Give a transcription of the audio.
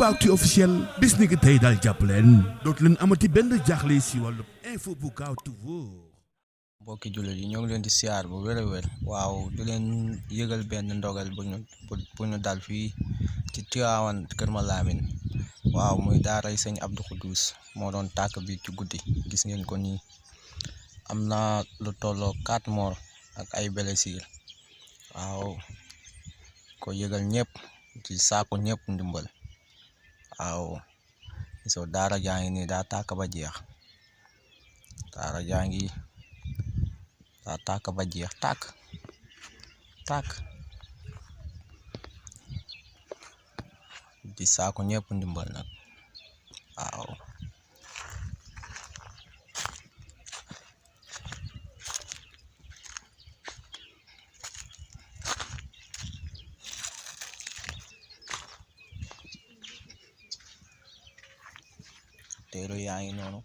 Aboubacry officiel bis ni ki tey daal jàpp leen dootu leen amati benn jaaxle si wàllu info bu gaaw te wóor. mbokki jullit yi ñoo ngi leen di siyaar bu wér a wér waaw di leen yëgal benn ndogal bu ñu dal fii ci Tiwaawan Kër Malamine waaw muy daaray sëñ Abdou Khoudous moo doon tàkk bi ci guddi gis ngeen ko nii am na lu tolloo 4 morts ak ay blessures waaw ko yëgal ñëpp ci saako ñëpp ndimbal waaw gisoo daara jaa ngi nii daa tàkk ba jeex daara jaa ngi daa tàkk ba jeex tàkk di saako ñëpp ndimbal nag waaw teeru yaa ngi noonu